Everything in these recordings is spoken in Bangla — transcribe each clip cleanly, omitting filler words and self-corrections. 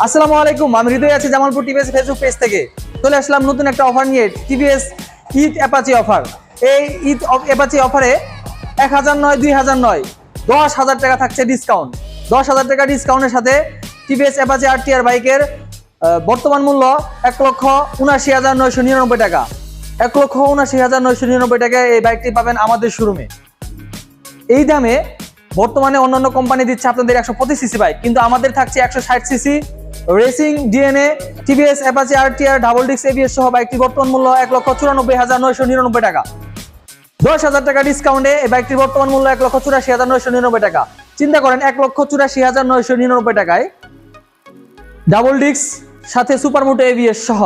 আসসালামু আলাইকুম, আমি হৃদয় আছি জামালপুর টিভিএস ফেসবুক পেজ থেকে। চলে আসলাম নতুন একটা অফার নিয়ে, টিভিএস ঈদ অ্যাপাচি অফার। এই ঈদ অ্যাপাচি অফারে 1000 নয়, 2000 নয়, 10,000 টাকা থাকছে ডিসকাউন্ট। 10,000 টাকা ডিসকাউন্টের সাথে টিভিএস অ্যাপাচি আরটিআর বাইকের বর্তমান মূল্য 1,79,999 টাকা। 1,79,999 টাকায় এই বাইকটি পাবেন আমাদের শোরুমে। এই দামে বর্তমানে অন্যান্য কোম্পানি দিচ্ছে আপনাদের 125 সিসি বাইক, কিন্তু আমাদের থাকছে 160 CC racing DNA TVS Apache RTR double disc ABS সহ বাইকটির বর্তমান মূল্য 1,94,999 টাকা। 10,000 টাকা ডিসকাউন্টে এই বাইকটির বর্তমান মূল্য 1,84,999 টাকা। চিন্তা করেন, 1,84,999 টাকায় ডাবল ডিস্ক সাথে সুপার মোটো এবিএস সহ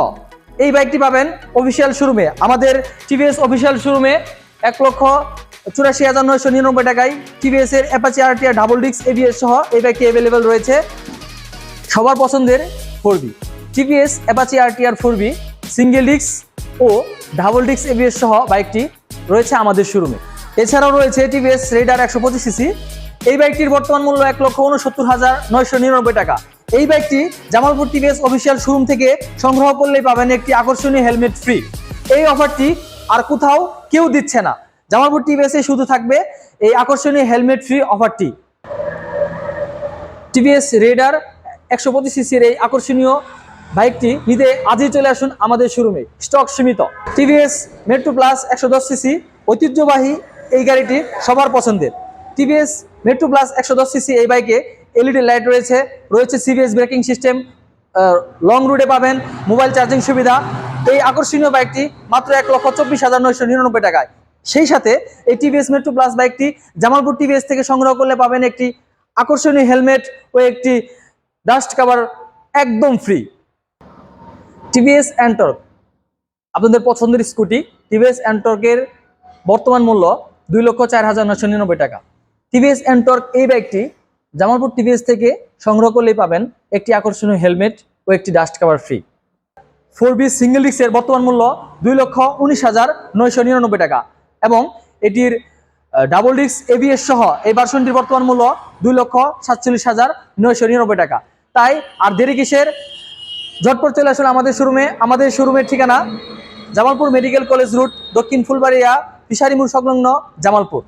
এই বাইকটি পাবেন অফিসিয়াল শোরুমে। আমাদের টিভিএস অফিসিয়াল শোরুমে 1,84,999 টাকায় টিভিএস এর Apache RTR double disc ABS সহ এই বাইকটি অ্যাভেলেবেল রয়েছে। সবার পছন্দের 4B TVS Apache RTR 4B single disc ও ডাবল ডিস্ক এবিএস সহ বাইকটি রয়েছে আমাদের শোরুমে। এছাড়াও রয়েছে টিভিএস রেডার 125 সিসি। এই বাইকটির বর্তমান মূল্য 1,69,999 টাকা। এই বাইকটি জামালপুর টিভিএস অফিসিয়াল শোরুম থেকে সংগ্রহ করলেই পাবেন একটি আকর্ষণীয় হেলমেট ফ্রি। এই অফারটি আর কোথাও কেউ দিচ্ছে না, জামালপুর টিভিএস এ শুধু থাকবে এই আকর্ষণীয় হেলমেট ফ্রি অফারটি। টিভিএস রেডার 125 সিসির এই আকর্ষণীয় বাইকটি নিতে আজই চলে আসুন আমাদের শোরুমে, স্টক সীমিত। টিভিএস মেট্রো প্লাস 110 সিসি ঐতিহ্যবাহী এই গাড়িটি সবার পছন্দের। টিভিএস মেট্রো প্লাস 110 সিসি এই বাইকে এলইডি লাইট রয়েছে সিবিএস ব্রেকিং সিস্টেম, লং রুটে পাবেন মোবাইল চার্জিং সুবিধা। এই আকর্ষণীয় বাইকটি মাত্র 1,24,999 টাকায়। সেই সাথে এই টিভিএস মেট্রো প্লাস বাইকটি জামালপুর টিভিএস থেকে সংগ্রহ করলে পাবেন একটি আকর্ষণীয় হেলমেট ও একটি ডাস্ট কভার একদম ফ্রি। টিভিএস এন্টর্ক আপনাদের পছন্দের স্কুটি। টিভিএস এন্টর্কের বর্তমান মূল্য 2,04,999 টাকা। টিভিএস এন্টর্ক এই বাইকটি জামালপুর টিভিএস থেকে সংগ্রহ করলেই পাবেন একটি আকর্ষণীয় হেলমেট ও একটি dust cover free. 4B single ডিস্কের বর্তমান মূল্য 2,19,999 টাকা এবং এটির ডাবল ডিস্ক এবিএস সহ এই ভার্সনটির বর্তমান মূল্য 2,47,999 টাকা। তাই আর দেরি কিসের, ঝটপট চলে আসলে আমাদের শোরুমে। আমাদের শোরুমের ঠিকানা জামালপুর মেডিকেল কলেজ রুট, দক্ষিণ ফুলবাড়িয়া ফিশারি মোড় সংলগ্ন জামালপুর।